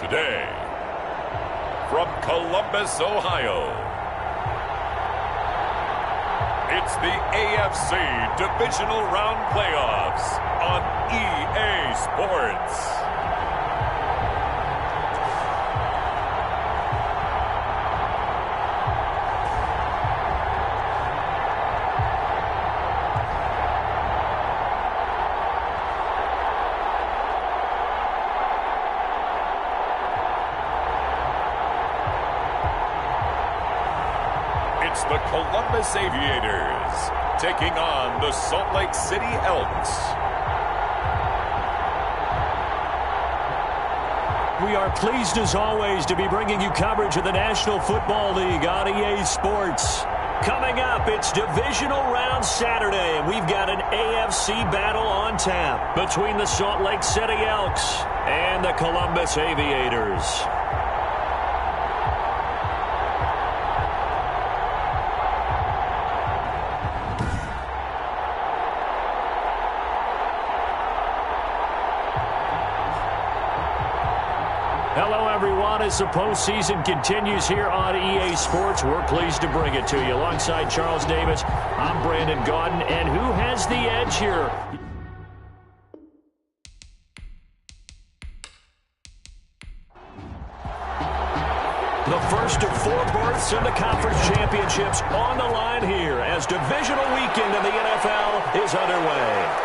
today, from Columbus, Ohio, it's the AFC Divisional Round Playoffs on EA Sports. It's the Columbus Aviators taking on the Salt Lake City Elks. We are pleased as always to be bringing you coverage of the National Football League on EA Sports. Coming up, it's Divisional Round Saturday, and we've got an AFC battle on tap between the Salt Lake City Elks and the Columbus Aviators. Hello, everyone. As the postseason continues here on EA Sports, we're pleased to bring it to you. Alongside Charles Davis, I'm Brandon Gaudin. And who has the edge here? The first of 4 berths in the conference championships on the line here as divisional weekend in the NFL is underway.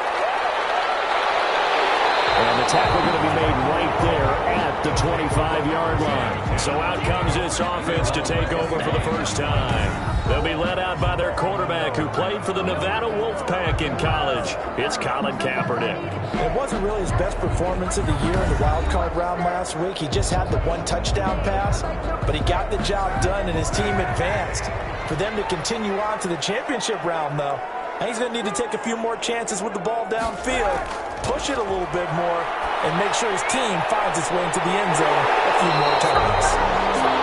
And the tackle going to be made right there at the 25-yard line. So out comes this offense to take over for the first time. They'll be led out by their quarterback who played for the Nevada Wolfpack in college. It's Colin Kaepernick. It wasn't really his best performance of the year in the wild card round last week. He just had the 1 touchdown pass, but he got the job done and his team advanced. For them to continue on to the championship round, though, he's going to need to take a few more chances with the ball downfield, push it a little bit more, and make sure his team finds its way into the end zone a few more times.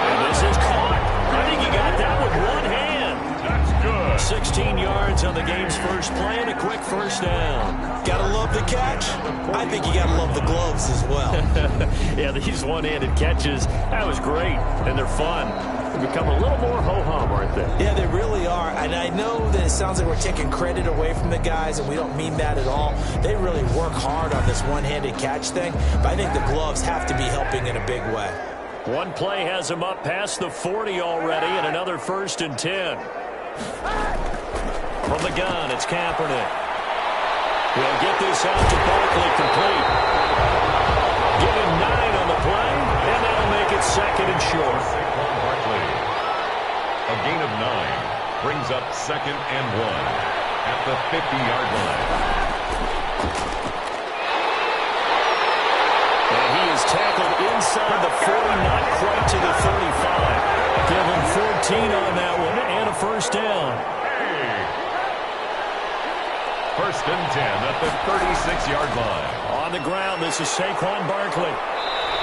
And this is caught. I think he got that with one hand. That's good. 16 yards on the game's first play and a quick first down. Gotta love the catch. I think you gotta love the gloves as well. Yeah, these one-handed catches, that was great, and they're fun. They become a little more ho-hum, aren't they? Yeah, they really are. And I know that it sounds like we're taking credit away from the guys, and we don't mean that at all. They really work hard on this one-handed catch thing, but I think the gloves have to be helping in a big way. One play has him up past the 40 already, and another 1st and 10. From the gun, it's Kaepernick. He'll get this out to Barkley complete. Give him 9 on the play, and that'll make it 2nd and short. Barkley. A gain of 9 brings up 2nd and 1 at the 50-yard line. And he is tackled inside the 40, not quite to the 35. Give him 14 on that one, and a first down. 1st and 10 at the 36-yard line. On the ground, this is Saquon Barkley.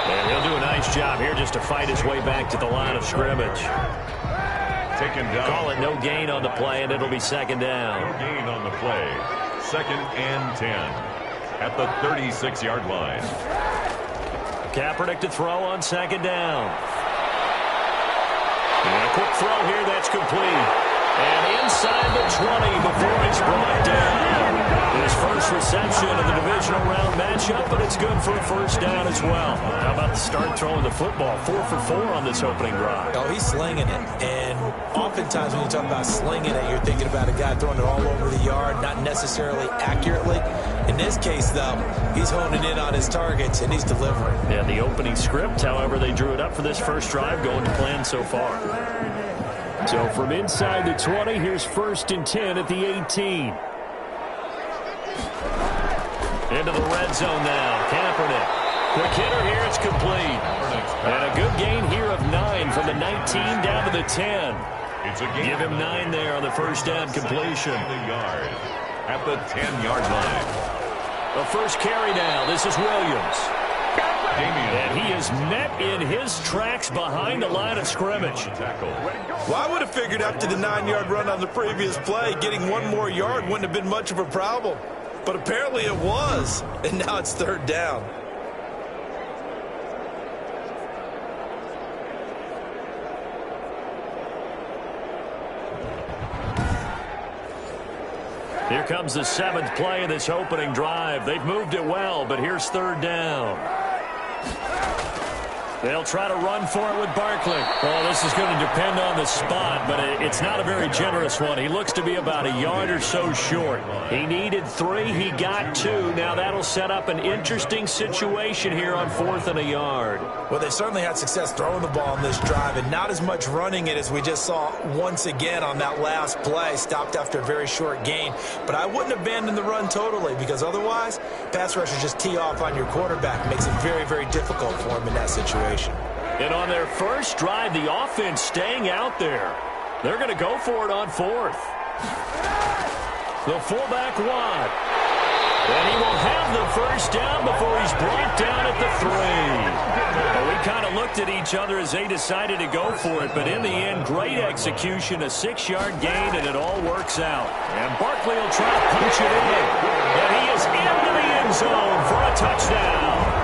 And he'll do a nice job here just to fight his way back to the line of scrimmage. Taken down. Call it no gain on the play, and it'll be 2nd down. No gain on the play. 2nd and 10 at the 36-yard line. Kaepernick to throw on 2nd down. And a quick throw here, that's complete. And inside the 20 before he's brought down. His first reception of the divisional round matchup, but it's good for a first down as well. How about the start throwing the football? 4 for 4 on this opening drive. Oh, he's slinging it. And oftentimes when you talk about slinging it, you're thinking about a guy throwing it all over the yard, not necessarily accurately. In this case, though, he's honing in on his targets, and he's delivering. Yeah, the opening script, however, they drew it up for this first drive, going to plan so far. So from inside the 20, here's 1st and 10 at the 18. Into the red zone now. Kaepernick. Quick hitter here. It's complete. And a good gain here of 9 from the 19 down to the 10. It's a gain. Give him 9 there on the first down completion. At the 10-yard line. The first carry now. This is Williams. And he is met in his tracks behind the line of scrimmage. Well, I would have figured after the 9-yard run on the previous play, getting 1 more yard wouldn't have been much of a problem. But apparently it was, and now it's 3rd down. Here comes the 7th play of this opening drive. They've moved it well, but here's 3rd down. They'll try to run for it with Barkley. Well, this is going to depend on the spot, but it's not a very generous one. He looks to be about a yard or so short. He needed 3. He got 2. Now that'll set up an interesting situation here on 4th and a yard. Well, they certainly had success throwing the ball on this drive, and not as much running it as we just saw once again on that last play. Stopped after a very short gain. But I wouldn't abandon the run totally, because otherwise, pass rushers just tee off on your quarterback. Makes it very, very difficult for him in that situation. And on their first drive, the offense staying out there. They're going to go for it on 4th. The fullback wide. And he will have the first down before he's brought down at the 3. Well, we kind of looked at each other as they decided to go for it, but in the end, great execution, a 6-yard gain, and it all works out. And Barkley will try to punch it in. And he is into the end zone for a touchdown.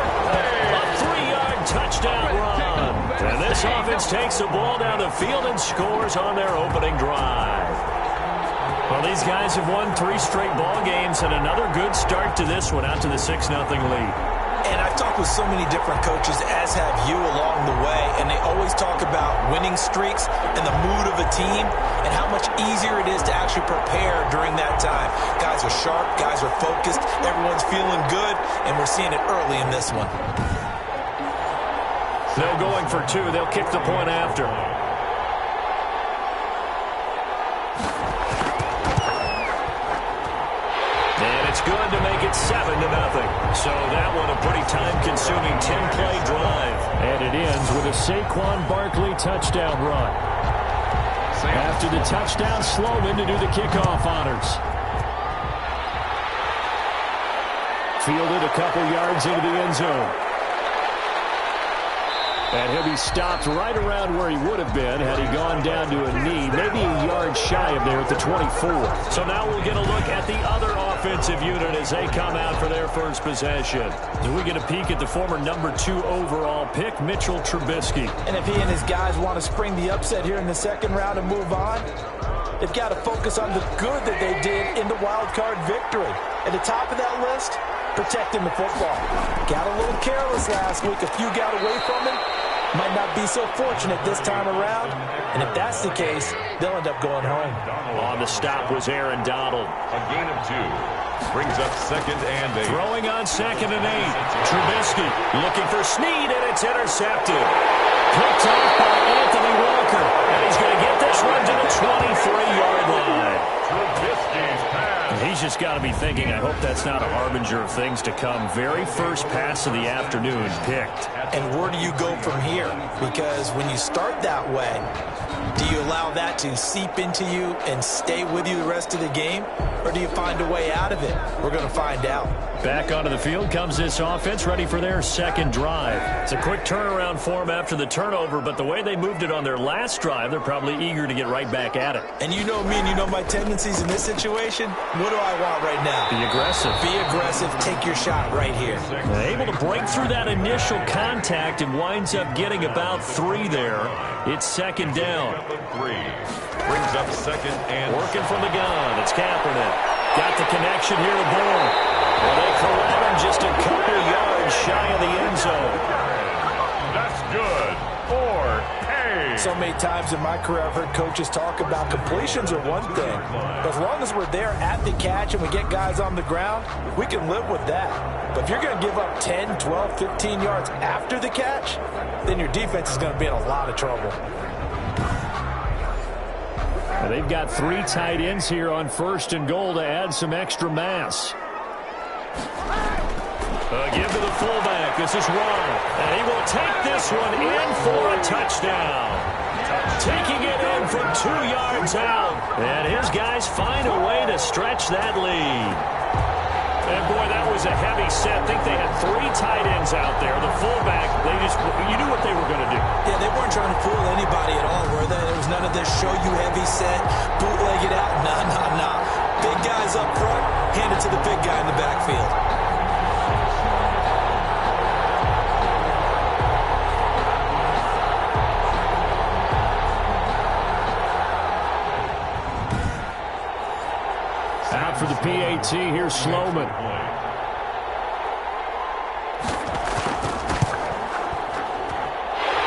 Touchdown run. And this offense takes the ball down the field and scores on their opening drive. Well, these guys have won 3 straight ball games and another good start to this one out to the 6-0 lead. And I've talked with so many different coaches, as have you, along the way, and they always talk about winning streaks and the mood of a team and how much easier it is to actually prepare during that time. Guys are sharp, guys are focused, everyone's feeling good, and we're seeing it early in this one. They're going for 2. They'll kick the point after. And it's good to make it 7-0. So that one a pretty time-consuming 10-play drive. And it ends with a Saquon Barkley touchdown run. After the touchdown, Sloman to do the kickoff honors. Fielded a couple yards into the end zone. And he'll be stopped right around where he would have been had he gone down to a knee, maybe a yard shy of there at the 24. So now we'll get a look at the other offensive unit as they come out for their first possession. And we get a peek at the former number 2 overall pick, Mitchell Trubisky. And if he and his guys want to spring the upset here in the 2nd round and move on, they've got to focus on the good that they did in the wild card victory. At the top of that list, protecting the football. Got a little careless last week. A few got away from him. Might not be so fortunate this time around. And if that's the case, they'll end up going home. On the stop was Aaron Donald. A gain of 2. Brings up 2nd and 8. Throwing on 2nd and 8. Trubisky looking for Snead, and it's intercepted. Picked off by Anthony Walker. And he's going to get this one to the 23-yard line. Trubisky's pass. He's just got to be thinking, I hope that's not a harbinger of things to come. Very first pass of the afternoon picked. And where do you go from here? Because when you start that way, do you allow that to seep into you and stay with you the rest of the game? Or do you find a way out of it? We're going to find out. Back onto the field comes this offense, ready for their 2nd drive. It's a quick turnaround for them after the turnover, but the way they moved it on their last drive, they're probably eager to get right back at it. And you know me and you know my tendencies in this situation. What do I want right now? Be aggressive. Be aggressive. Take your shot right here. Able to break through that initial contact and winds up getting about 3 there. It's 2nd down. 3. Brings up 2nd and working from the gun. It's Kaepernick. Got the connection here to Bourne. Well, they collide him just a couple yards shy of the end zone. That's good. 4. So many times in my career I've heard coaches talk about completions are one thing. But as long as we're there at the catch and we get guys on the ground, we can live with that. But if you're going to give up 10, 12, 15 yards after the catch, then your defense is going to be in a lot of trouble. Well, they've got 3 tight ends here on 1st and goal to add some extra mass. Give to the fullback. This is Ron. And he will take this one in for a touchdown. Taking it in from 2 yards out. And his guys find a way to stretch that lead. And, boy, that was a heavy set. I think they had 3 tight ends out there. The fullback, you knew what they were going to do. Yeah, they weren't trying to fool anybody at all, were they? There was none of this show you heavy set, bootleg it out. Nah. Big guys up front, hand it to the big guy in the backfield. Out for the PAT, here's Sloman.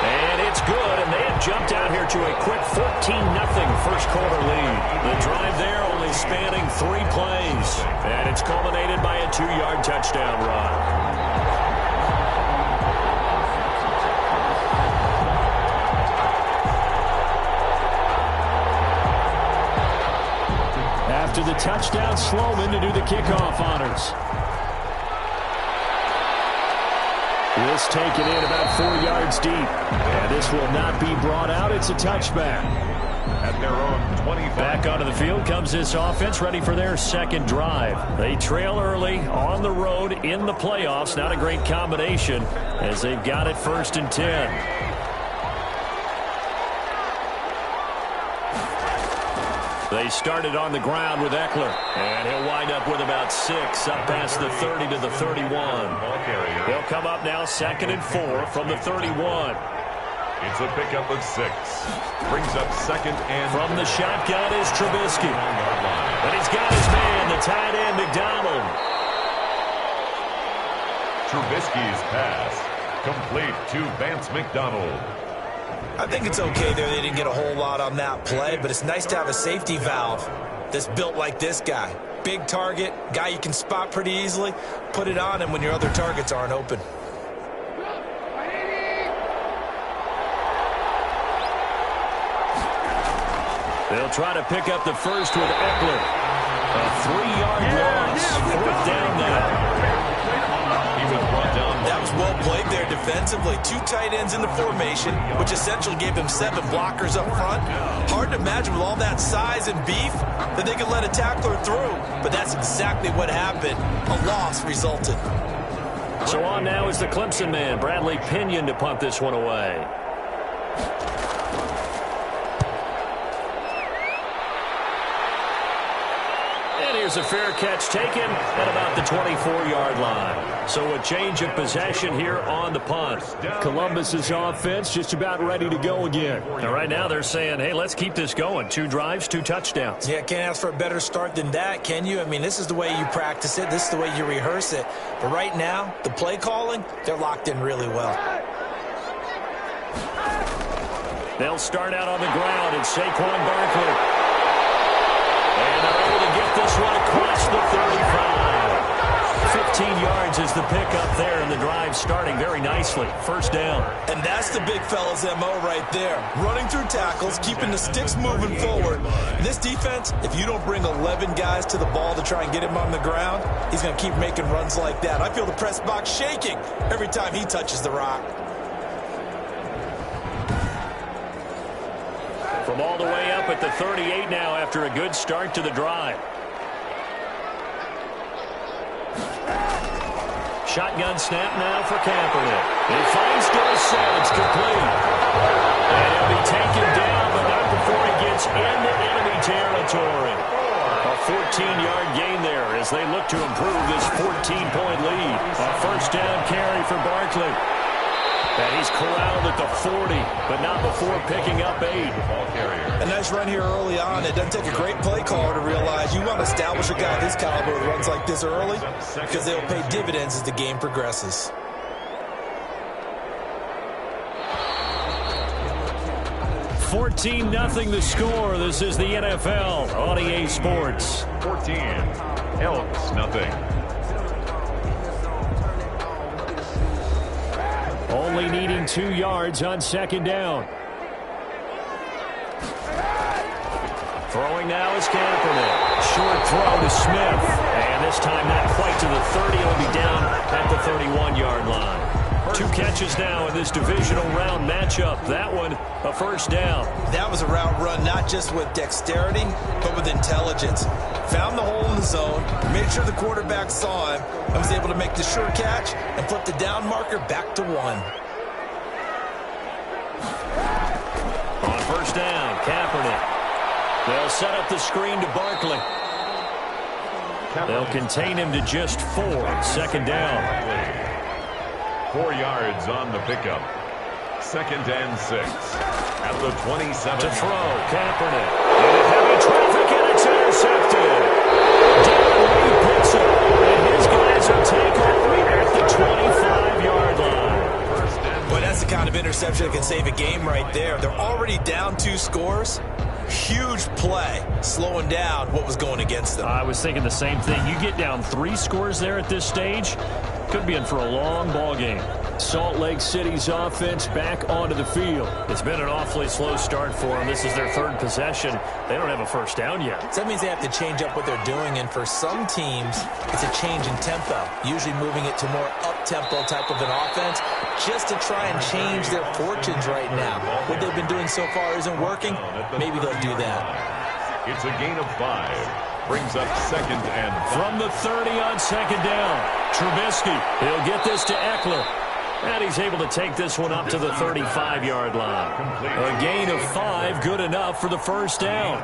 And it's good, and they have jumped out here to a quick 14-0 first quarter lead. The drive there only spanning 3 plays, and it's culminated by a 2-yard touchdown run. After the touchdown, Sloman to do the kickoff honors. This taken in about 4 yards deep. And this will not be brought out. It's a touchback. At their own 25. Back onto the field comes this offense, ready for their second drive. They trail early on the road in the playoffs. Not a great combination as they've got it 1st and 10. They started on the ground with Eckler, and he'll wind up with about 6 up past the 30 to the 31. They'll come up now 2nd and 4 from the 31. It's a pickup of 6. Brings up 2nd and... From the shotgun is Trubisky. And he's got his man, the tight end, McDonald. Trubisky's pass complete to Vance McDonald. I think it's okay there. They didn't get a whole lot on that play, but it's nice to have a safety valve that's built like this guy. Big target, guy you can spot pretty easily. Put it on him when your other targets aren't open. They'll try to pick up the first with Eckler. A 3-yard loss. 4th down now. He was brought down. That was well played there defensively. 2 tight ends in the formation, which essentially gave him 7 blockers up front. Hard to imagine with all that size and beef that they could let a tackler through. But that's exactly what happened. A loss resulted. So on now is the Clemson man, Bradley Pinion, to punt this one away. Here's a fair catch taken at about the 24-yard line. So a change of possession here on the punt. Columbus's offense just about ready to go again. And right now they're saying, hey, let's keep this going. 2 drives, 2 touchdowns. Yeah, can't ask for a better start than that, can you? I mean, this is the way you practice it. This is the way you rehearse it. But right now, the play calling, they're locked in really well. They'll start out on the ground, and Saquon Barkley. And they're able to get this one across the 35. 15 yards is the pickup there, and the drive starting very nicely. 1st down. And that's the big fella's MO right there. Running through tackles, keeping the sticks moving forward. In this defense, if you don't bring 11 guys to the ball to try and get him on the ground, he's going to keep making runs like that. I feel the press box shaking every time he touches the rock. From all the way up at the 38 now after a good start to the drive. Shotgun snap now for Kaepernick. He finds Dorsett. It's complete. And he'll be taken down, but not before he gets into enemy territory. A 14-yard gain there as they look to improve this 14-point lead. A 1st down carry for Barkley. And he's corralled at the 40, but not before picking up 8. A nice run here early on. It doesn't take a great play caller to realize you want to establish a guy this caliber with runs like this early because they'll pay dividends as the game progresses. $14-0 the score. This is the NFL on EA Sports. 14. Elks, nothing. Only needing 2 yards on 2nd down. Throwing now is Kaepernick. Short throw to Smith. And this time not quite to the 30. He'll be down at the 31-yard line. 2 catches now in this divisional round matchup. That one, a 1st down. That was a route run not just with dexterity, but with intelligence. Found the hole in the zone, made sure the quarterback saw him, and was able to make the sure catch and flip the down marker back to 1. On 1st down, Kaepernick. They'll set up the screen to Barkley. They'll contain him to just 4. 2nd down. 4 yards on the pickup. 2nd and 6. At the 27. To throw, Kaepernick. Into heavy traffic, and it's intercepted. interception that can save a game right there. They're already down 2 scores. Huge play, slowing down what was going against them. I was thinking the same thing. You get down 3 scores there at this stage, could be in for a long ball game. Salt Lake City's offense back onto the field. It's been an awfully slow start for them. This is their 3rd possession. They don't have a first down yet. So that means they have to change up what they're doing, and for some teams, it's a change in tempo, usually moving it to more up-tempo type of an offense just to try and change their fortunes right now. What they've been doing so far isn't working. Maybe they'll do that. It's a gain of 5. Brings up 2nd and 5. From the 30 on 2nd down, Trubisky. He'll get this to Eckler. And he's able to take this one up to the 35-yard line. A gain of 5, good enough for the first down.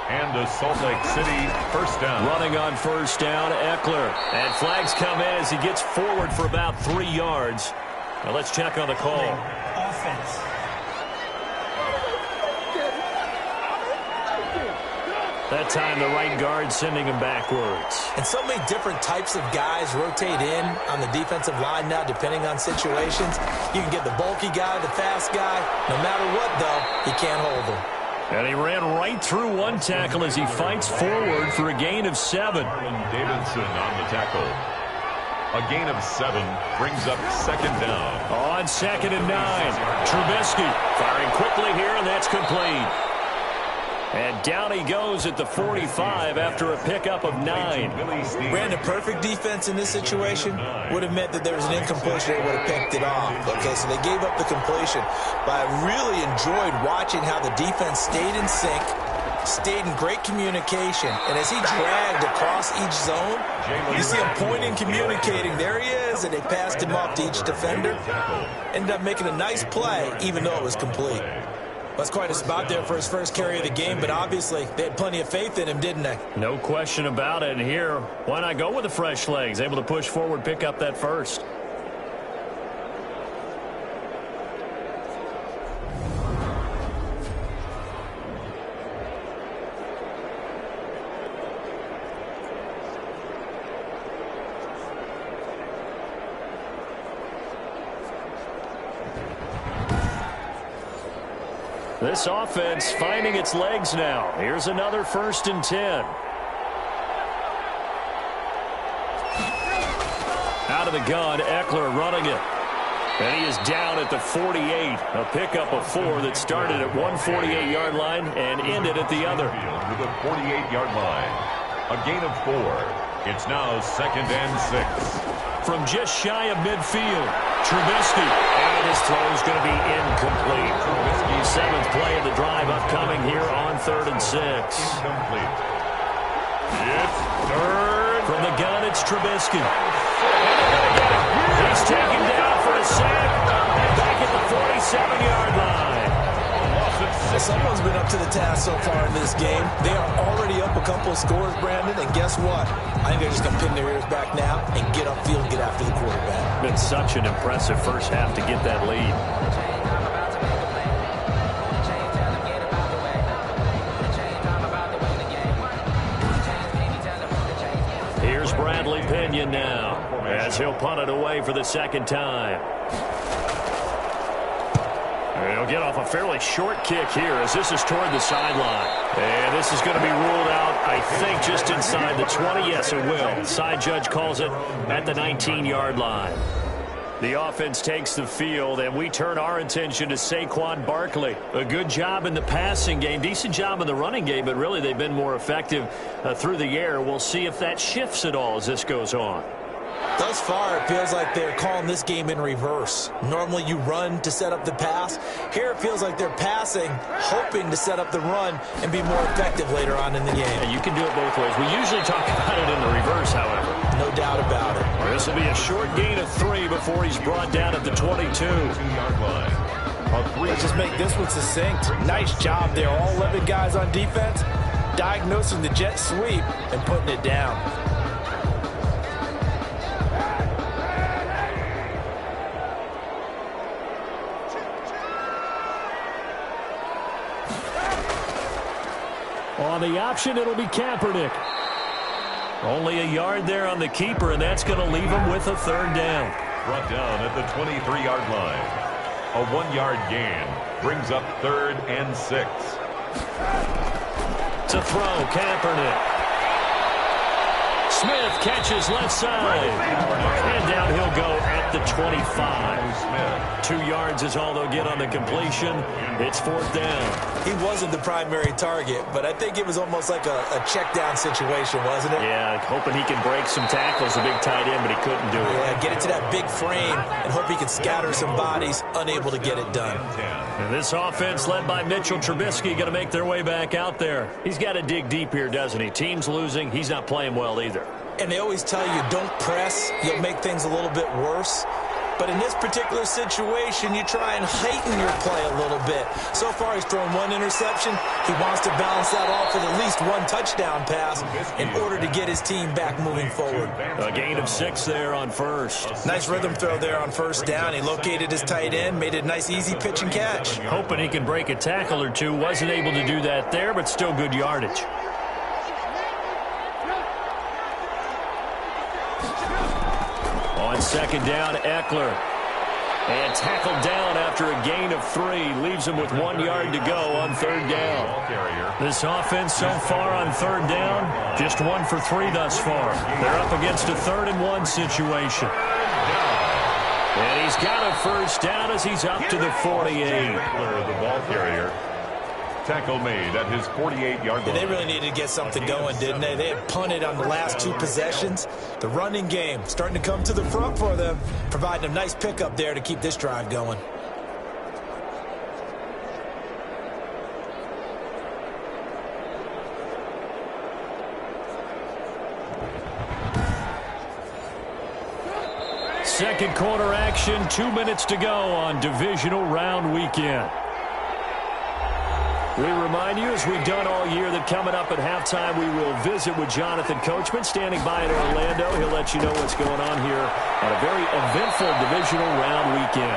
And a Salt Lake City first down. Running on first down, Eckler. And flags come in as he gets forward for about 3 yards. Now let's check on the call. Offense. That time the right guard sending him backwards. And so many different types of guys rotate in on the defensive line now, depending on situations. You can get the bulky guy, the fast guy. No matter what, though, he can't hold him. And he ran right through one tackle as he fights forward for a gain of 7. Davidson on the tackle. A gain of 7 brings up 2nd down. On 2nd and 9, Trubisky firing quickly here, and that's complete. And down he goes at the 45 after a pickup of 9. Ran a perfect defense in this situation. Would have meant that there was an incompletion. They would have picked it off. Okay, so they gave up the completion. But I really enjoyed watching how the defense stayed in sync, stayed in great communication. And as he dragged across each zone, you see him pointing, communicating. There he is, and they passed him off to each defender. Ended up making a nice play, even though it was complete. That's quite a spot there for his first carry of the game, but obviously they had plenty of faith in him, didn't they? No question about it. And here, why not go with the fresh legs? Able to push forward, pick up that first. This offense finding its legs now. Here's another 1st and 10. Out of the gun, Eckler running it. And he is down at the 48. A pickup of 4 that started at 148-yard line and ended at the other. To the 48-yard line. A gain of 4. It's now 2nd and 6. From just shy of midfield, Trubisky. And his throw is going to be incomplete. Trubisky's 7th play of the drive upcoming here on 3rd and 6. Incomplete. It's 3rd. From the gun, it's Trubisky. He's taken down for a sack. Back at the 47-yard line. Someone's been up to the task so far in this game. They are already up a couple of scores, Brandon, and guess what? I think they're just going to pin their ears back now and get upfield and get after the quarterback. Been such an impressive first half to get that lead. Here's Bradley Pinion now as he'll punt it away for the 2nd time. He'll get off a fairly short kick here as this is toward the sideline. And this is going to be ruled out, I think, just inside the 20. Yes, it will. Side judge calls it at the 19-yard line. The offense takes the field, and we turn our attention to Saquon Barkley. A good job in the passing game, decent job in the running game, but really they've been more effective through the air. We'll see if that shifts at all as this goes on. Thus far, it feels like they're calling this game in reverse. Normally, you run to set up the pass. Here, it feels like they're passing, hoping to set up the run and be more effective later on in the game. And you can do it both ways. We usually talk about it in the reverse, however. No doubt about it. This will be a short gain of 3 before he's brought down at the 22-yard line. Let's just make this one succinct. Nice job there. All 11 guys on defense, diagnosing the jet sweep and putting it down. On the option, it'll be Kaepernick. Only a yard there on the keeper, and that's going to leave him with a 3rd down. Brought down at the 23-yard line. A 1-yard gain brings up 3rd and 6. To throw, Kaepernick. Smith catches left side. And down he'll go at the 25. 2 yards is all they'll get on the completion. It's 4th down. He wasn't the primary target, but I think it was almost like a check down situation, wasn't it? Yeah, hoping he can break some tackles, a big tight end, but he couldn't do it. Yeah, get it to that big frame and hope he can scatter some bodies, unable to get it done. And this offense led by Mitchell Trubisky going to make their way back out there. He's got to dig deep here, doesn't he? Team's losing. He's not playing well either. And they always tell you, don't press. You'll make things a little bit worse. But in this particular situation, you try and heighten your play a little bit. So far, he's thrown 1 interception. He wants to balance that off with at least 1 touchdown pass in order to get his team back moving forward. A gain of 6 there on first. Nice rhythm throw there on 1st down. He located his tight end, made it a nice, easy pitch and catch. Hoping he can break a tackle or two. Wasn't able to do that there, but still good yardage. On 2nd down, Eckler. And tackled down after a gain of 3. Leaves him with 1 yard to go on 3rd down. This offense so far on 3rd down, just 1 for 3 thus far. They're up against a 3rd and 1 situation. And he's got a 1st down as he's up to the 48. Eckler, the ball carrier. Tackle made at his 48-yard line. They really needed to get something going, didn't they? They had punted on the last 2 possessions. The running game starting to come to the front for them, providing a nice pickup there to keep this drive going. Second quarter action, 2 minutes to go on divisional round weekend. We remind you, as we've done all year, that coming up at halftime, we will visit with Jonathan Coachman, standing by in Orlando. He'll let you know what's going on here on a very eventful divisional round weekend.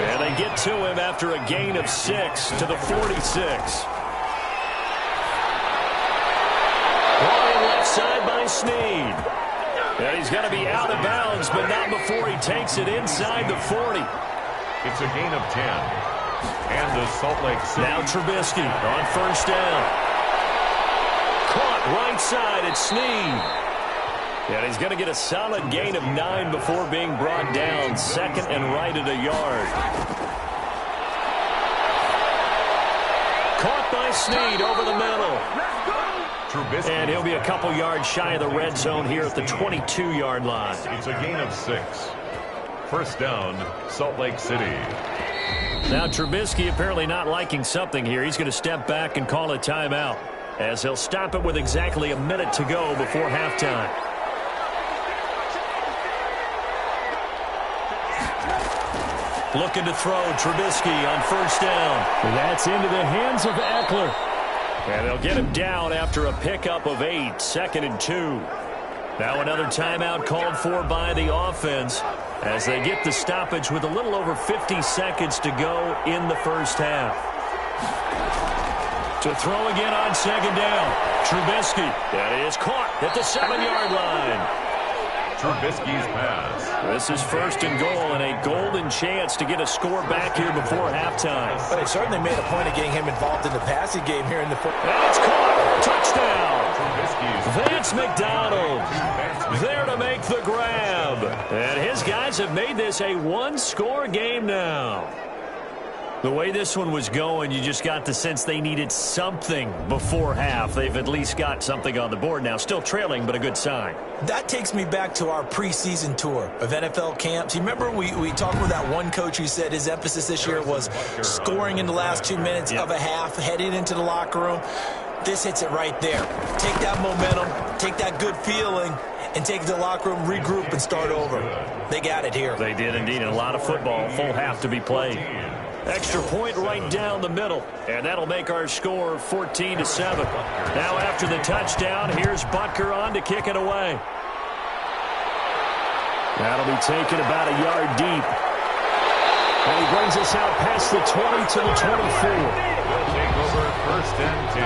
And they get to him after a gain of 6 to the 46. Line left side by Snead. And he's going to be out of bounds, but not before he takes it inside the 40. It's a gain of 10. And the Salt Lake City. Now Trubisky on 1st down. Caught right side at Snead. And he's going to get a solid gain of 9 before being brought down. 2nd and right at a yard. Caught by Snead over the middle. Trubisky. And he'll be a couple yards shy of the red zone here at the 22-yard line. It's a gain of 6. 1st down, Salt Lake City. Now Trubisky apparently not liking something here. He's going to step back and call a timeout, as he'll stop it with exactly a minute to go before halftime. Looking to throw, Trubisky on 1st down. That's into the hands of Eckler. And they'll get him down after a pickup of 8, 2nd and 2. Now another timeout called for by the offense, as they get the stoppage with a little over 50 seconds to go in the 1st half. To throw again on 2nd down. Trubisky. That is caught at the 7-yard line. Trubisky's pass. This is 1st and goal, and a golden chance to get a score back here before halftime. But they certainly made a point of getting him involved in the passing game here in the football. And it's caught. Touchdown. Trubisky's Vance McDonald there to make the grab. And his guys have made this a 1-score game now. The way this one was going, you just got the sense they needed something before half. They've at least got something on the board now. Still trailing, but a good sign. That takes me back to our preseason tour of NFL camps. You remember we talked with that one coach who said his emphasis this year was scoring in the last 2 minutes of a half, heading into the locker room. This hits it right there. Take that momentum, take that good feeling, and take it to the locker room, regroup, and start over. They got it here. They did indeed, and a lot of football, full half to be played. Extra point right down the middle, and that'll make our score 14-7. Now after the touchdown, here's Butker on to kick it away. That'll be taken about a yard deep. And he brings us out past the 20 to the 24. They'll take over 1st and 10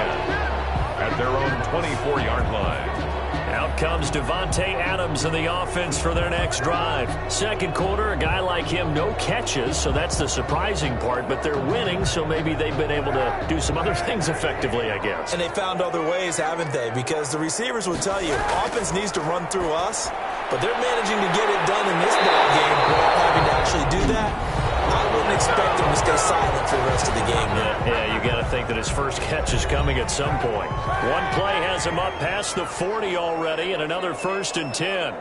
at their own 24-yard line. Out comes Davante Adams in the offense for their next drive. Second quarter, a guy like him, no catches, so that's the surprising part, but they're winning, so maybe they've been able to do some other things effectively, I guess. And they found other ways, haven't they? Because the receivers will tell you, offense needs to run through us, but they're managing to get it done in this ball game without having to actually do that. I wouldn't expect him to stay silent for the rest of the game. Yeah, you got to think that his first catch is coming at some point. One play has him up past the 40 already, and another 1st and 10.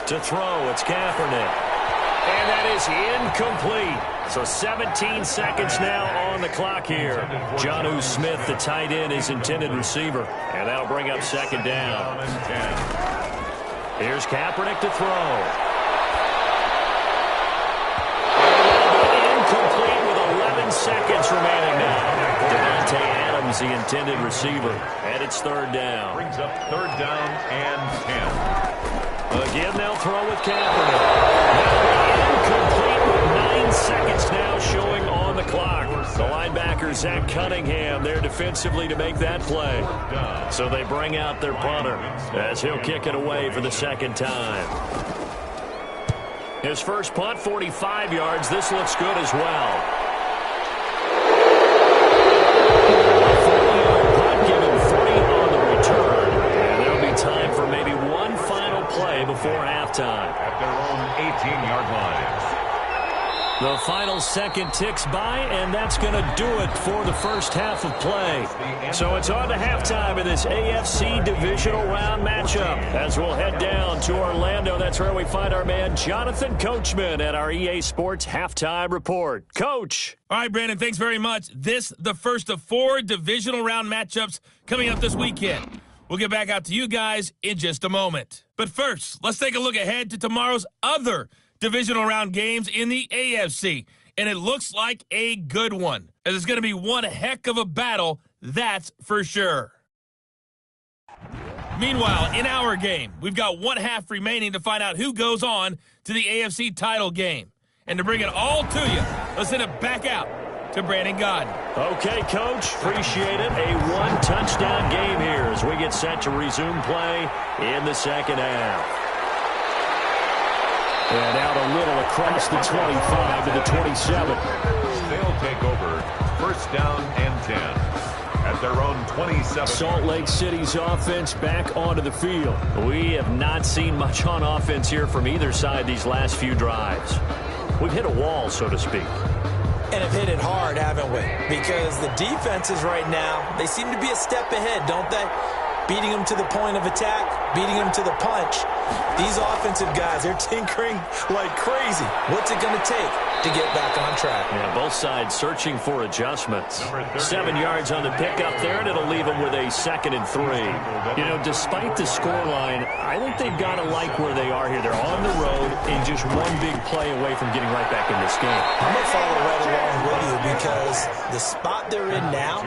To throw, it's Kaepernick. And that is incomplete. So 17 seconds now on the clock here. Jonnu Smith, the tight end, his intended receiver. And that'll bring up 2nd down. Here's Kaepernick to throw. Complete with 11 seconds remaining now. Davante Adams, the intended receiver, and it's 3rd down. Brings up 3rd down and 10. Again, they'll throw with Kaepernick. Now incomplete with 9 seconds now showing on the clock. The linebacker, Zach Cunningham, there defensively to make that play. So they bring out their punter as he'll kick it away for the 2nd time. His first punt, 45 yards. This looks good as well. Punt, give him 40 on the return. And there'll be time for maybe one final play before halftime. At their own 18-yard line. The final second ticks by, and that's going to do it for the first half of play. So it's on to halftime in this AFC Divisional Round matchup. As we'll head down to Orlando, that's where we find our man Jonathan Coachman at our EA Sports Halftime Report. Coach. All right, Brandon, thanks very much. This, the first of 4 Divisional Round matchups coming up this weekend. We'll get back out to you guys in just a moment. But first, let's take a look ahead to tomorrow's other Divisional Round games in the AFC, and it looks like a good one, as it's going to be one heck of a battle, that's for sure. Meanwhile, in our game, we've got 1 half remaining to find out who goes on to the AFC title game. And to bring it all to you, let's send it back out to Brandon Godden. Okay, Coach, appreciate it. A 1-touchdown game here as we get set to resume play in the 2nd half. And out a little across the 25 to the 27. They'll take over 1st down and 10 at their own 27. Salt Lake City's offense back onto the field. We have not seen much on offense here from either side these last few drives. We've hit a wall, so to speak. And have hit it hard, haven't we? Because the defenses right now, they seem to be a step ahead, don't they? Beating them to the point of attack, beating them to the punch. These offensive guys, they're tinkering like crazy. What's it going to take to get back on track? Yeah, both sides searching for adjustments. 7 yards on the pickup there, and it'll leave them with a 2nd and 3. You know, despite the scoreline, I think they've got to like where they are here. They're on the road and just one big play away from getting right back in this game. I'm going to follow right along with you because the spot they're in now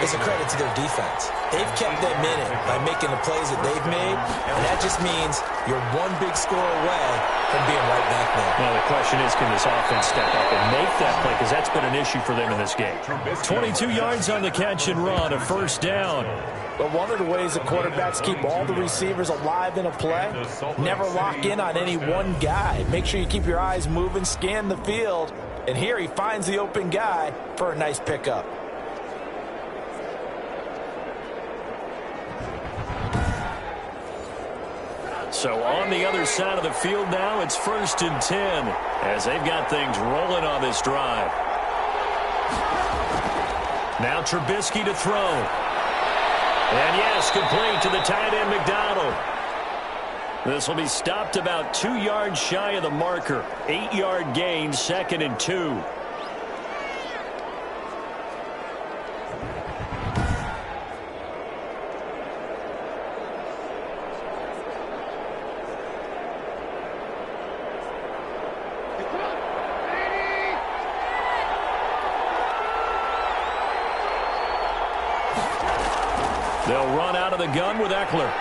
is a credit to their defense. They've kept them in it by making the plays that they've made, and that just means you're one big score away from being right back there. Now, the question is, can this offense step up and make that play? Because that's been an issue for them in this game. 22 yards on the catch and run, a 1st down. But one of the ways the quarterbacks keep all the receivers alive in a play, never lock in on any one guy. Make sure you keep your eyes moving, scan the field, and here he finds the open guy for a nice pickup. So on the other side of the field now, it's 1st and 10 as they've got things rolling on this drive. Now Trubisky to throw. And yes, complete to the tight end McDonald. This will be stopped about 2 yards shy of the marker. 8-yard gain, 2nd and 2. They'll run out of the gun with Eckler.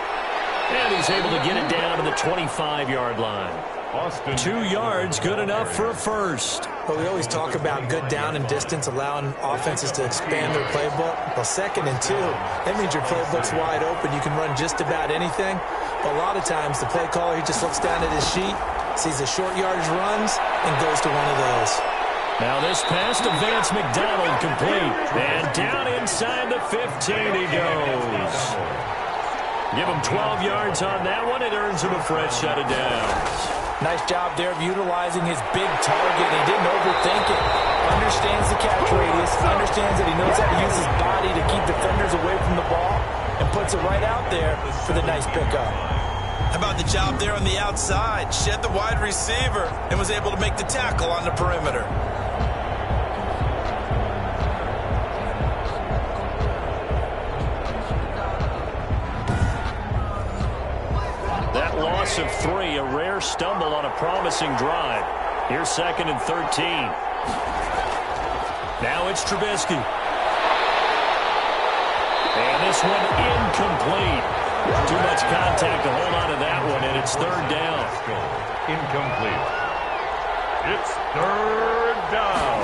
And he's able to get it down to the 25-yard line. 2 yards, good enough for a 1st. Well, we always talk about good down and distance, allowing offenses to expand their playbook. Well, 2nd and 2, that means your playbook's wide open. You can run just about anything. But a lot of times, the play caller, he just looks down at his sheet, sees the short yardage runs, and goes to one of those. Now this pass to Vance McDonald complete. And down inside the 15 he goes. Give him 12 yards on that one. It earns him a fresh set of downs. Nice job there of utilizing his big target. He didn't overthink it. Understands the catch radius. Understands that he knows how to use his body to keep defenders away from the ball. And puts it right out there for the nice pickup. How about the job there on the outside? Shed the wide receiver and was able to make the tackle on the perimeter. That loss of 3, a rare stumble on a promising drive. Here's 2nd and 13. Now it's Trubisky. And this one incomplete. Too much contact to hold on to that one, and it's 3rd down. Incomplete. It's 3rd down.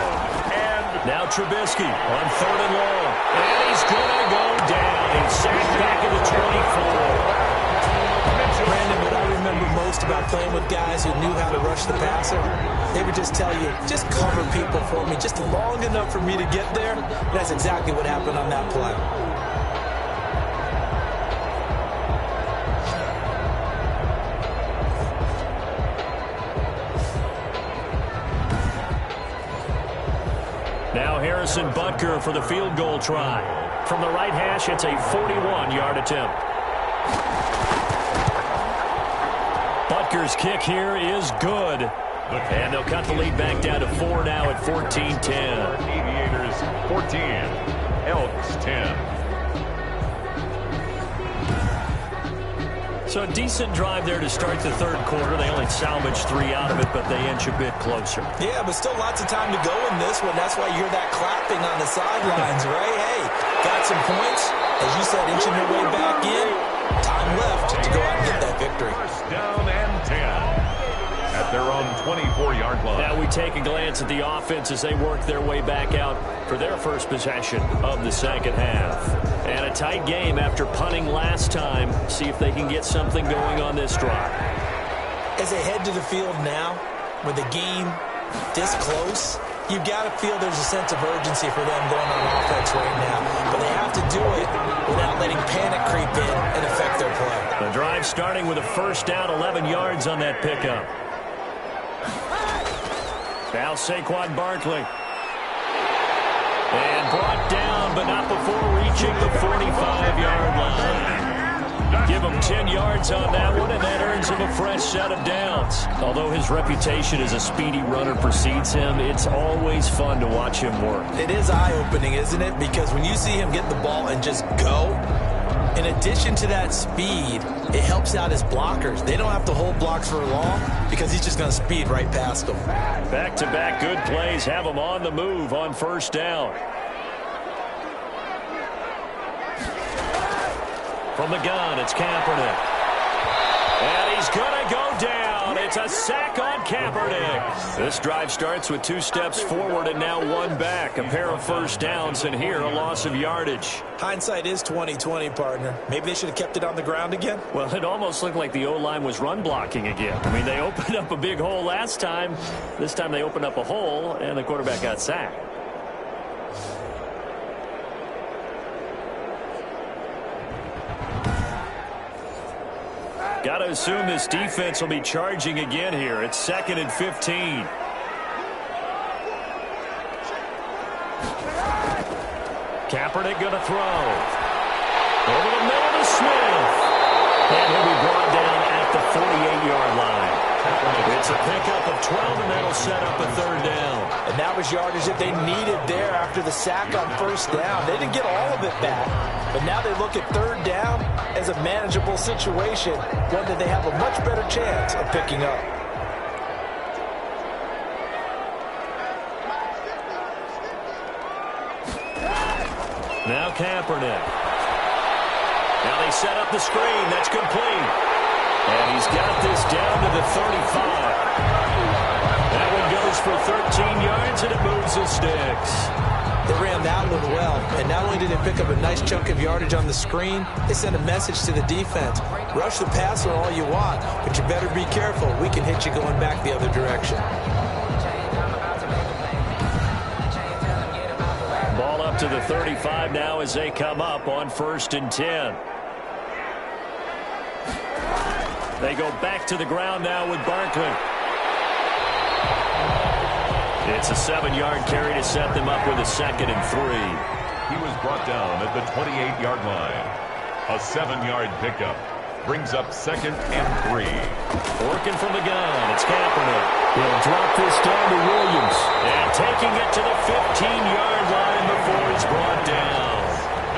And now Trubisky on 3rd and long. And he's going to go down. He's sacked back at the 24. Brandon, what I remember most about playing with guys who knew how to rush the passer, they would just tell you, just cover people for me, just long enough for me to get there. That's exactly what happened on that play. Now Harrison Butker for the field goal try. From the right hash, it's a 41-yard attempt. Butker's kick here is good. And they'll cut the lead back down to 4 now at 14-10. Aviators 14, Elks 10. So a decent drive there to start the 3rd quarter. They only salvaged 3 out of it, but they inch a bit closer. Yeah, but still lots of time to go in this one. That's why you hear that clapping on the sidelines, right? Hey, got some points. As you said, inching their way back in. Time left to go out and get that victory. First down and 10 at their own 24-yard line. Now we take a glance at the offense as they work their way back out for their first possession of the 2nd half. And a tight game after punting last time. See if they can get something going on this drive. As they head to the field now, with the game this close, you've got to feel there's a sense of urgency for them going on offense right now. But they have to do it without letting panic creep in and affect their play. The drive starting with a first down, 11 yards on that pickup. Now Saquon Barkley. And brought down, but not before reaching the 45-yard line. Give him 10 yards on that one, and that earns him a fresh set of downs. Although his reputation as a speedy runner precedes him, it's always fun to watch him work. It is eye-opening, isn't it? Because when you see him get the ball and just go, in addition to that speed, it helps out his blockers. They don't have to hold blocks for long because he's just going to speed right past them. Back-to-back good plays have him on the move on first down. From the gun, it's Kaepernick. And he's going to go down. It's a sack on Kaepernick. This drive starts with 2 steps forward and now 1 back. A pair of first downs, and here a loss of yardage. Hindsight is 20/20, partner. Maybe they should have kept it on the ground again. Well, it almost looked like the O-line was run blocking again. I mean, they opened up a big hole last time. This time they opened up a hole, and the quarterback got sacked. Got to assume this defense will be charging again here. It's 2nd and 15. Kaepernick going to throw. Over the middle to Smith. And he'll be brought down at the 48-yard line. It's a pickup of 12, and that'll set up a 3rd down. And that was yardage that they needed there after the sack on first down. They didn't get all of it back, but now they look at 3rd down as a manageable situation, one that they have a much better chance of picking up. Now Kaepernick. Now they set up the screen. That's complete. And he's got this down to the 35. That one goes goes for 13 yards, and it moves the sticks. They ran that one well, and not only did they pick up a nice chunk of yardage on the screen, they sent a message to the defense. Rush the passer all you want, but you better be careful. We can hit you going back the other direction. Ball up to the 35 now as they come up on 1st and 10. They go back to the ground now with Barkley. It's a 7-yard carry to set them up with a 2nd and 3. He was brought down at the 28-yard line. A 7-yard pickup brings up 2nd and 3. Working from the gun, it's Kaepernick. He'll drop this down to Williams. And taking it to the 15-yard line before he's brought down.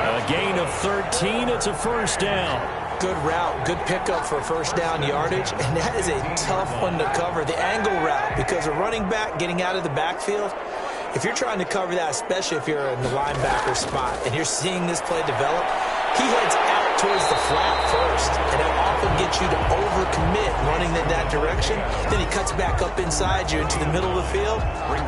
A gain of 13, it's a 1st down. Good route, good pickup for first down yardage, and that is a tough one to cover, the angle route, because a running back getting out of the backfield, if you're trying to cover that, especially if you're in the linebacker spot and you're seeing this play develop, he heads out towards the flat first, and that often gets you to overcommit running in that direction. Then he cuts back up inside you into the middle of the field.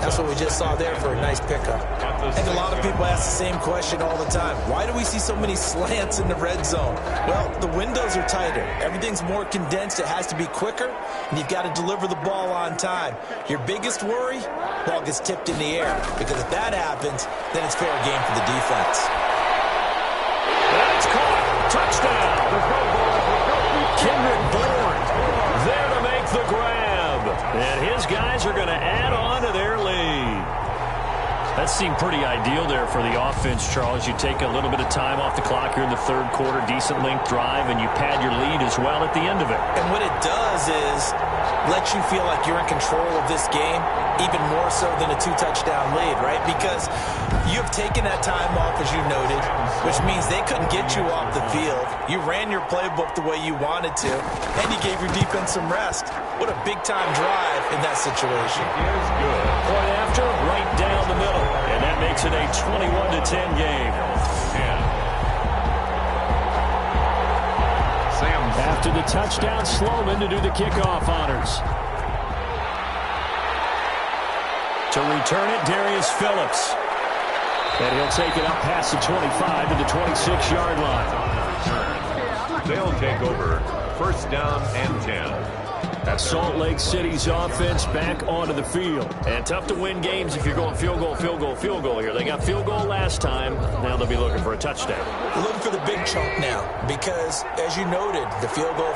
That's what we just saw there for a nice pickup. I think a lot of people ask the same question all the time. Why do we see so many slants in the red zone? Well, the windows are tighter. Everything's more condensed. It has to be quicker, and you've got to deliver the ball on time. Your biggest worry? Ball gets tipped in the air, because if that happens, then it's fair game for the defense. That's caught. Touchdown. Kendrick Bourne there to make the grab. And his guys are going to add on to their lead. That seemed pretty ideal there for the offense, Charles. You take a little bit of time off the clock here in the 3rd quarter, decent length drive, and you pad your lead as well at the end of it. And what it does is let you feel like you're in control of this game, even more so than a 2-touchdown lead, right? Because you have taken that time off, as you noted, which means they couldn't get you off the field. You ran your playbook the way you wanted to, and you gave your defense some rest. What a big-time drive in that situation. Is good. Point after, right down the middle. And that makes it a 21-10 game. After the touchdown, Sloman to do the kickoff honors. To return it, Darius Phillips. And he'll take it up past the 25 to the 26-yard line. They'll take over 1st down and 10. Salt Lake City's offense back onto the field. And tough to win games if you're going field goal, field goal, field goal here. They got field goal last time. Now they'll be looking for a touchdown. They're looking for the big chunk now because, as you noted, the field goal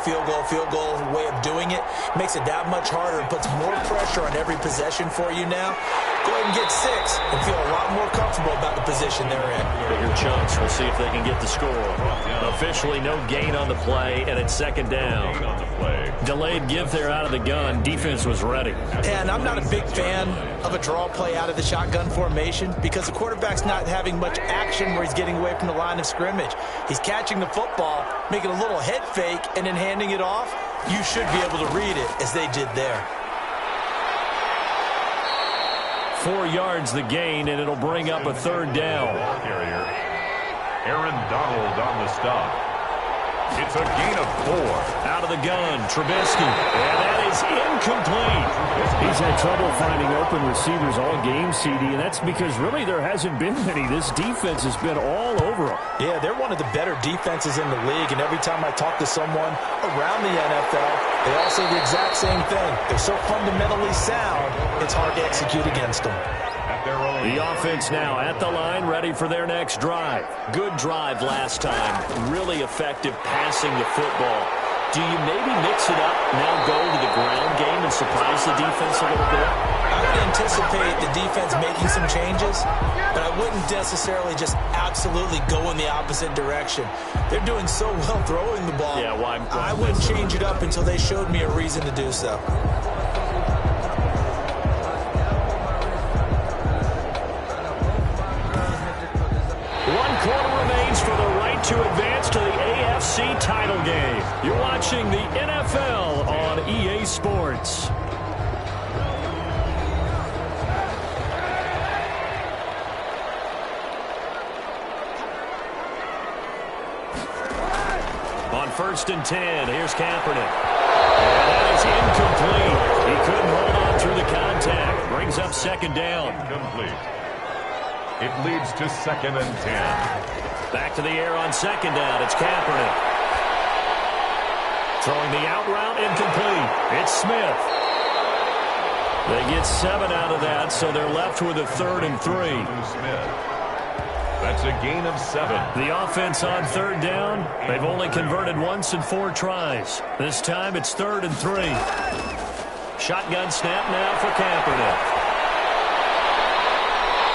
way of doing it makes it that much harder and puts more pressure on every possession for you now. Go ahead and get 6 and feel a lot more comfortable about the position they're in. Bigger chunks. We'll see if they can get the score. Officially no gain on the play, and it's 2nd down. Delayed give there out of the gun. Defense was ready. And I'm not a big fan of a draw play out of the shotgun formation because the quarterback's not having much action where he's getting away from the line of scrimmage. He's catching the football, making a little head fake, and then handing it off. You should be able to read it as they did there. 4 yards the gain, and it'll bring up a 3rd down. Carrier. Aaron Donald on the stop. It's a gain of 4. Out of the gun, Trubisky. And that is incomplete. He's had trouble finding open receivers all game, CD, and that's because really there hasn't been many. This defense has been all over them. Yeah, they're one of the better defenses in the league, and every time I talk to someone around the NFL, they all say the exact same thing. They're so fundamentally sound, it's hard to execute against them. The offense now at the line, ready for their next drive. Good drive last time. Really effective passing the football. Do you maybe mix it up, now go to the ground game and surprise the defense a little bit? I would anticipate the defense making some changes, but I wouldn't necessarily just absolutely go in the opposite direction. They're doing so well throwing the ball. Yeah, well, I wouldn't change it up until they showed me a reason to do so. 1 quarter remains for the right to advance to the AFC title game. You're watching the NFL on EA Sports. On 1st and 10, here's Kaepernick. And that is incomplete. He couldn't hold on through the contact. Brings up second down. Incomplete. It leads to 2nd and 10. Back to the air on second down. It's Kaepernick. Throwing the out route, incomplete. It's Smith. They get 7 out of that, so they're left with a 3rd and 3. Smith. That's a gain of 7. The offense on 3rd down, they've only converted once in 4 tries. This time it's 3rd and 3. Shotgun snap now for Kaepernick.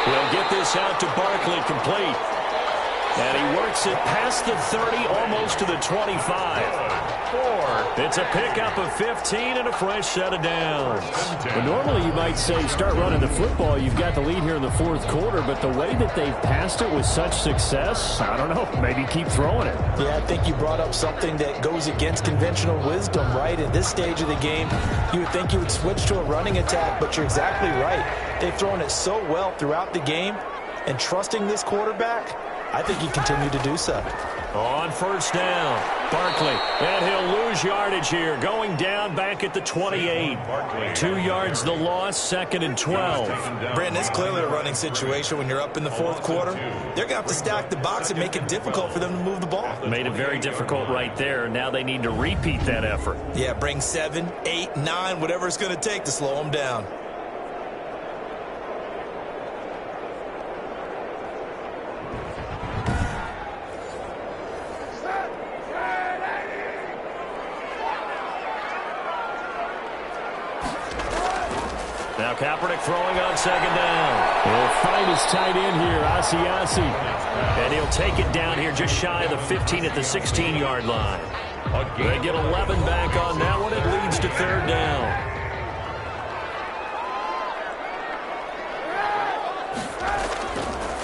We'll get this out to Barkley, complete. And he works it past the 30, almost to the 25. It's a pickup of 15 and a fresh set of downs. Well, normally you might say start running the football. You've got the lead here in the 4th quarter, but the way that they've passed it with such success, I don't know, maybe keep throwing it. Yeah, I think you brought up something that goes against conventional wisdom, right? At this stage of the game, you would think you would switch to a running attack, but you're exactly right. They've thrown it so well throughout the game, and trusting this quarterback, I think he continued to do so. On 1st down, Barkley, and he'll lose yardage here, going down back at the 28. 2 yards the loss, 2nd and 12. Brandon, it's clearly a running situation when you're up in the 4th quarter. They're going to have to stack the box and make it difficult for them to move the ball. Made it very difficult right there. Now they need to repeat that effort. Yeah, bring 7, 8, 9, whatever it's going to take to slow them down. Now Kaepernick throwing on 2nd down. He'll find his tight end here, Asiasi. And he'll take it down here just shy of the 15 at the 16-yard line. They get 11 back on that one. It leads to 3rd down.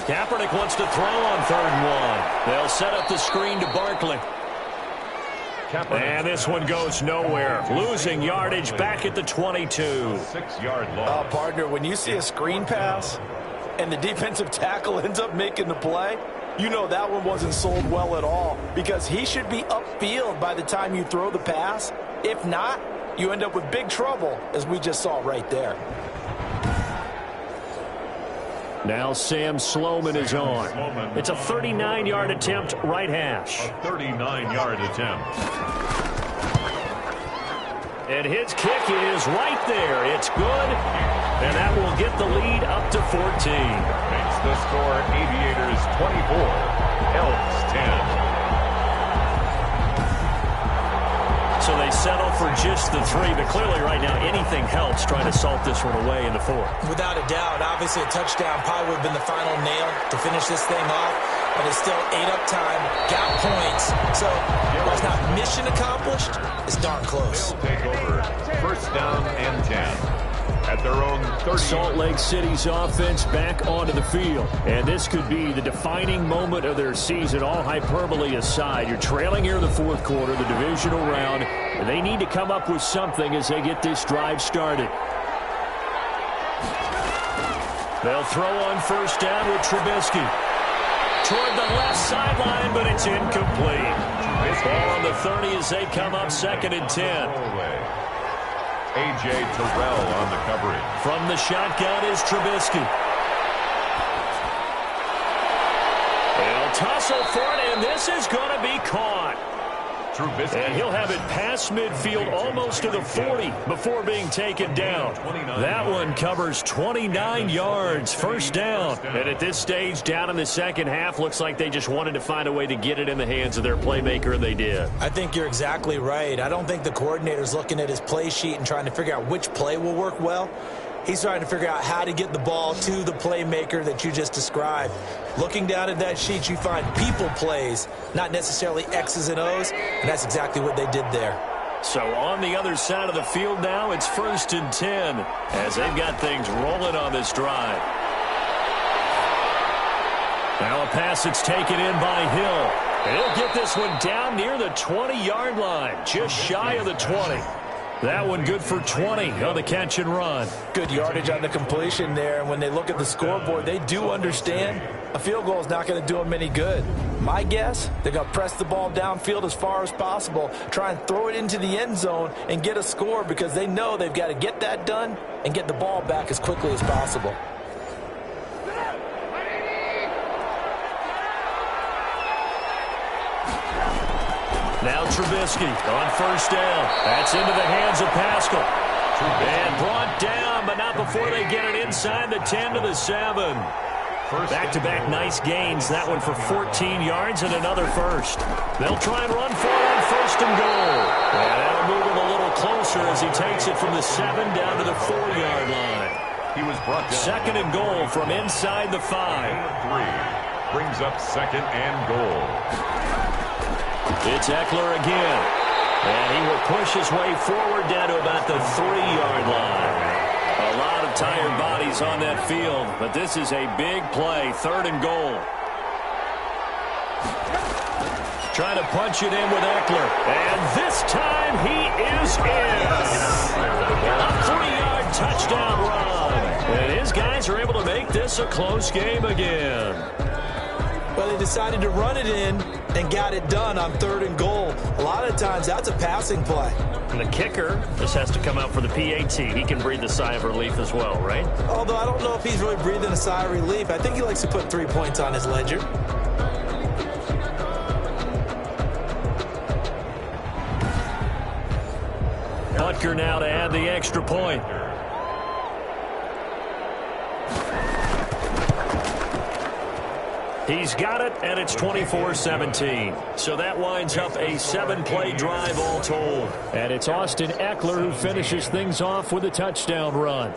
Kaepernick wants to throw on 3rd and 1. They'll set up the screen to Barkley. And this one goes nowhere. Losing yardage back at the 22. 6-yard loss. Partner, when you see a screen pass and the defensive tackle ends up making the play, you know that one wasn't sold well at all, because he should be upfield by the time you throw the pass. If not, you end up with big trouble, as we just saw right there. Now Sam Sloman is on. It's a 39-yard attempt, right hash. A 39-yard attempt. And his kick is right there. It's good. And that will get the lead up to 14. Makes the score Aviators 24, Elks 10. So they settle for just the 3, but clearly right now anything helps trying to salt this one away in the 4th. Without a doubt, obviously a touchdown probably would have been the final nail to finish this thing off, but it's still 8 up time, got points. So while it's not mission accomplished, it's darn close. They'll take over 1st down and 10. At their own 30. Salt Lake City's offense back onto the field. And this could be the defining moment of their season, all hyperbole aside. You're trailing here in the 4th quarter, the divisional round. And they need to come up with something as they get this drive started. They'll throw on 1st down with Trubisky. Toward the left sideline, but it's incomplete. Ball on the 30 as they come up 2nd and 10. A.J. Terrell on the coverage. From the shotgun is Trubisky. They'll tussle for it, and this is going to be caught. Trubisky. And he'll have it past midfield almost to the 40 before being taken down. That one covers 29 yards, 1st down. And at this stage, down in the 2nd half, looks like they just wanted to find a way to get it in the hands of their playmaker, and they did. I think you're exactly right. I don't think the coordinator's looking at his play sheet and trying to figure out which play will work well. He's trying to figure out how to get the ball to the playmaker that you just described. Looking down at that sheet, you find people plays, not necessarily X's and O's, and that's exactly what they did there. So on the other side of the field now, it's 1st and 10 as they've got things rolling on this drive. Now a pass that's taken in by Hill. And he'll get this one down near the 20-yard line, just shy of the 20. That one good for 20 on the catch and run. Good yardage on the completion there. And when they look at the scoreboard, they do understand a field goal is not going to do them any good. My guess, they're going to press the ball downfield as far as possible, try and throw it into the end zone and get a score because they know they've got to get that done and get the ball back as quickly as possible. Now Trubisky on first down. That's into the hands of Pascal. And brought down, but not before they get it inside the 10 to the 7. Back-to-back nice gains. That one for 14 yards and another first. They'll try and run for it on first and goal. And that'll move him a little closer as he takes it from the 7 down to the 4-yard line. He was brought down. Second and goal from inside the 5. 3 brings up second and goal. It's Eckler again. And he will push his way forward down to about the 3-yard line. A lot of tired bodies on that field, but this is a big play, third and goal. Trying to punch it in with Eckler. And this time he is in. A 3-yard touchdown run. And his guys are able to make this a close game again. Well, they decided to run it in and got it done on third and goal. A lot of times, that's a passing play. And the kicker just has to come out for the PAT. He can breathe a sigh of relief as well, right? Although I don't know if he's really breathing a sigh of relief. I think he likes to put 3 points on his ledger. Butker now to add the extra point. He's got it, and it's 24-17. So that winds up a 7-play drive all told. And it's Austin Eckler who finishes things off with a touchdown run.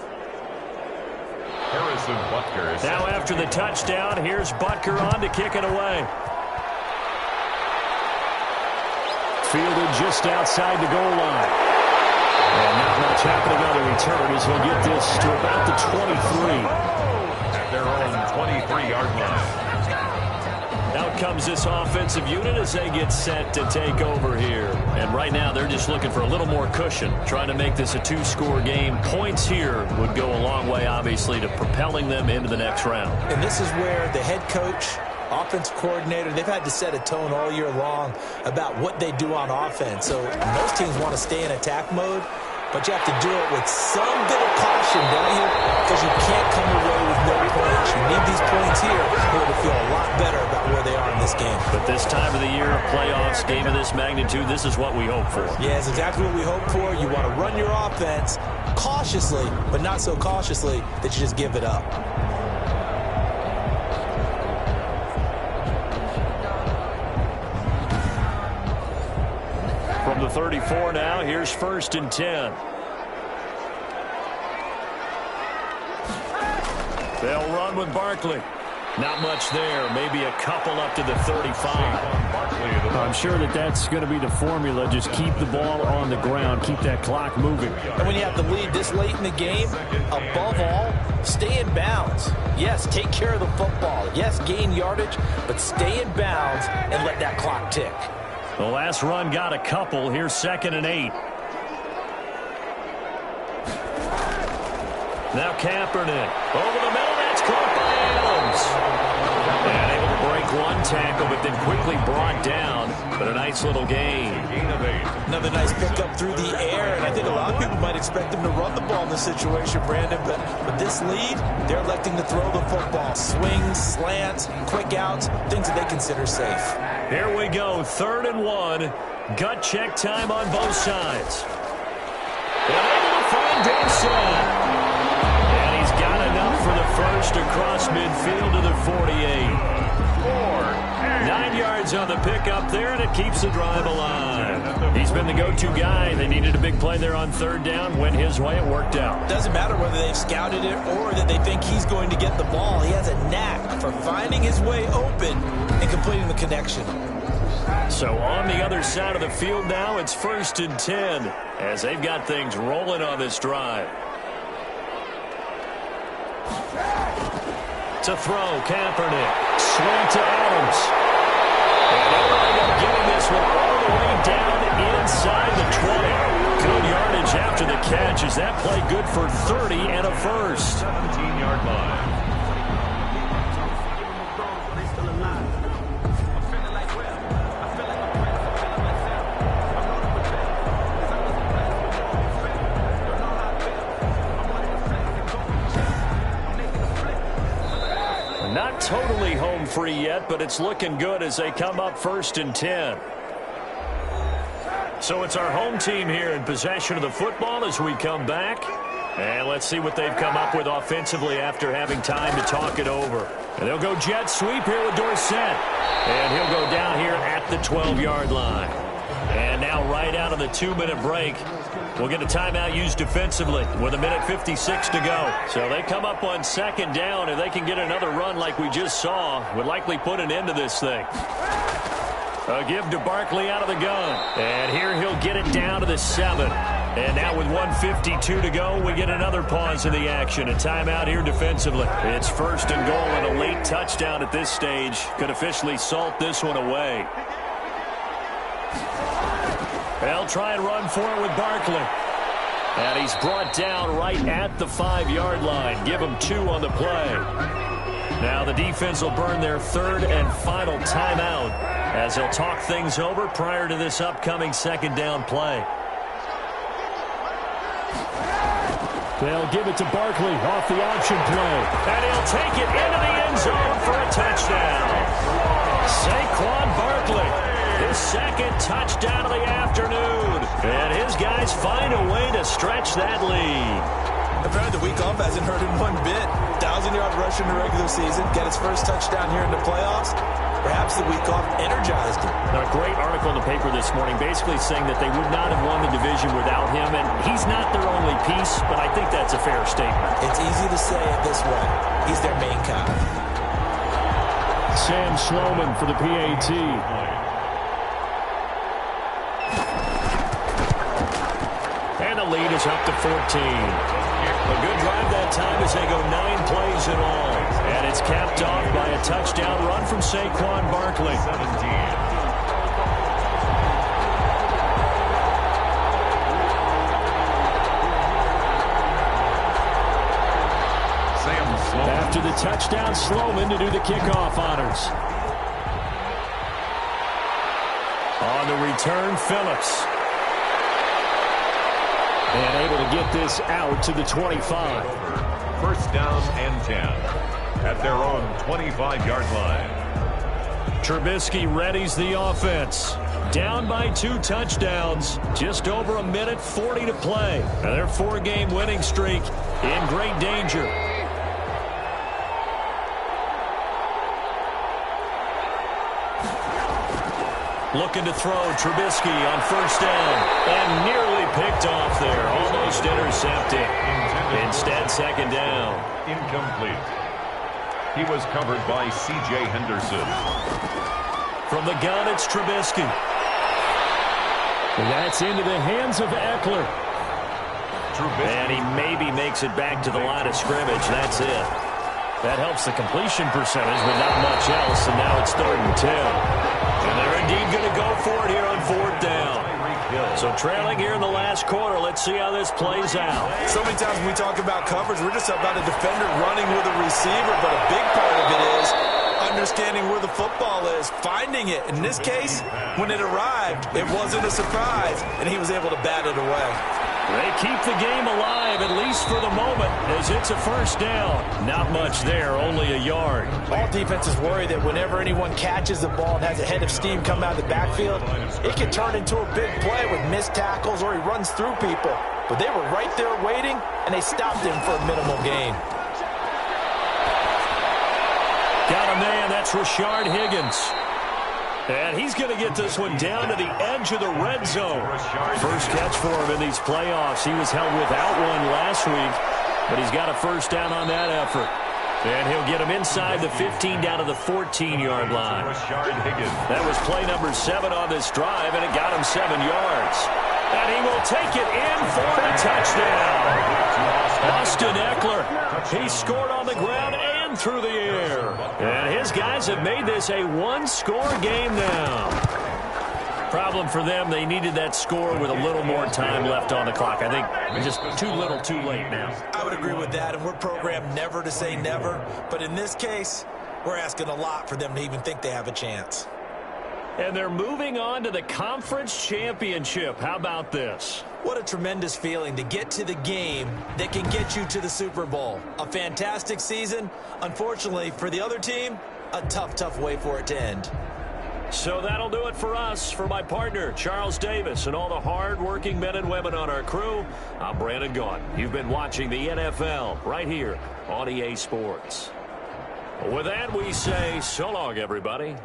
Harrison Butker. Now after the touchdown, here's Butker on to kick it away. Fielded just outside the goal line. And not much happening on the return as he'll get this to about the 23. At their own 23-yard line. Out comes this offensive unit as they get set to take over here. And right now they're just looking for a little more cushion, trying to make this a 2-score game. Points here would go a long way, obviously, to propelling them into the next round. And this is where the head coach, offensive coordinator, they've had to set a tone all year long about what they do on offense. So most teams want to stay in attack mode, but you have to do it with some bit of caution, don't you? Because you can't come away with no points. You need these points here in order to feel a lot better about where they are in this game. But this time of the year, playoffs, game of this magnitude, this is what we hope for. Yeah, it's exactly what we hope for. You want to run your offense cautiously, but not so cautiously that you just give it up. From the 34 now, here's first and 10. They'll run with Barkley. Not much there. Maybe a couple up to the 35. I'm sure that's going to be the formula. Just keep the ball on the ground. Keep that clock moving. And when you have the lead this late in the game, above all, stay in bounds. Yes, take care of the football. Yes, gain yardage, but stay in bounds and let that clock tick. The last run got a couple. Here's second and 8. Now Kaepernick. Over the middle. That's caught by Adams. And able to break one tackle, but then quickly brought down. But a nice little gain. Another nice pickup through the air. And I think a lot of people might expect him to run the ball in this situation, Brandon. But with this lead, they're electing to throw the football. Swings, slants, quick outs, things that they consider safe. Here we go, 3rd and 1. Gut check time on both sides. And able to find Dawson. And he's got enough for the first across midfield to the 48. 9 yards on the pickup there, and it keeps the drive alive. He's been the go-to guy. They needed a big play there on 3rd down. Went his way. It worked out. Doesn't matter whether they've scouted it or that they think he's going to get the ball. He has a knack for finding his way open and completing the connection. So on the other side of the field now, it's 1st and 10 as they've got things rolling on this drive. To throw, Kaepernick. Swing to Adams. And they'll end up getting this one all the way down inside the 20. Good yardage finishes that play good for 30 and a first. 17-yard line. Not totally home free yet, but it's looking good as they come up 1st and 10. So it's our home team here in possession of the football as we come back. And let's see what they've come up with offensively after having time to talk it over. And they'll go jet sweep here with Dorsett. And he'll go down here at the 12-yard line. And now right out of the 2-minute break, we'll get a timeout used defensively with 1:56 to go. So they come up on 2nd down. If they can get another run like we just saw, would likely put an end to this thing. A give to Barkley out of the gun. And here he'll get it down to the 7. And now with 1:52 to go, we get another pause in the action. A timeout here defensively. It's 1st and goal, and a late touchdown at this stage could officially salt this one away. They'll try and run for it with Barkley. And he's brought down right at the 5-yard line. Give him 2 on the play. Now the defense will burn their 3rd and final timeout as they'll talk things over prior to this upcoming 2nd down play. They'll give it to Barkley off the option play. And he'll take it into the end zone for a touchdown. Saquon Barkley, his 2nd touchdown of the afternoon. And his guys find a way to stretch that lead. Apparently the week off hasn't hurt him one bit. 1,000-yard rush in the regular season, get his first touchdown here in the playoffs. Perhaps the week off energized him. Now, a great article in the paper this morning basically saying that they would not have won the division without him, and he's not their only piece, but I think that's a fair statement. It's easy to say it this way. He's their main guy. Sam Sloman for the PAT. And the lead is up to 14. A good drive that time as they go 9 plays in all. And it's capped off by a touchdown run from Saquon Barkley. 17. After the touchdown, Sloman to do the kickoff honors. On the return, Phillips. And able to get this out to the 25. 1st down and 10 at their own 25-yard line. Trubisky readies the offense. Down by 2 touchdowns. Just over 1:40 to play. And their 4-game winning streak in great danger. Looking to throw, Trubisky on 1st down. And nearly picked off there. Almost intercepted. Instead, 2nd down. Incomplete. He was covered by C.J. Henderson. From the gun, it's Trubisky. And that's into the hands of Eckler. And he maybe makes it back to the line of scrimmage. That's it. That helps the completion percentage, but not much else. And now it's 3rd and 10. And they're indeed going to go for it here on 4th down. So trailing here in the last quarter. Let's see how this plays out. So many times when we talk about coverage, we're just about a defender running with a receiver, but a big part of it is understanding where the football is, finding it. In this case, when it arrived, it wasn't a surprise, and he was able to bat it away. They keep the game alive, at least for the moment, as it's a 1st down. Not much there, only a yard. All defenses worry that whenever anyone catches the ball and has a head of steam come out of the backfield, it can turn into a big play with missed tackles or he runs through people. But they were right there waiting, and they stopped him for a minimal gain. Got a man, that's Rashard Higgins. And he's going to get this one down to the edge of the red zone. First catch for him in these playoffs. He was held without one last week, but he's got a 1st down on that effort. And he'll get him inside the 15 down to the 14-yard line. That was play number 7 on this drive, and it got him 7 yards. And he will take it in for the touchdown. Austin Eckler, he scored on the ground and through the air. And his guys have made this a 1-score game now. problem for them. They needed that score with a little more time left on the clock. I think just too little too late now. I would agree with that, and we're programmed never to say never. But in this case, we're asking a lot for them to even think they have a chance. And they're moving on to the conference championship. How about this? What a tremendous feeling to get to the game that can get you to the Super Bowl. A fantastic season. Unfortunately, for the other team, a tough way for it to end. So that'll do it for us. For my partner, Charles Davis, and all the hard-working men and women on our crew, I'm Brandon Gaudin. You've been watching the NFL right here on EA Sports. With that, we say so long, everybody.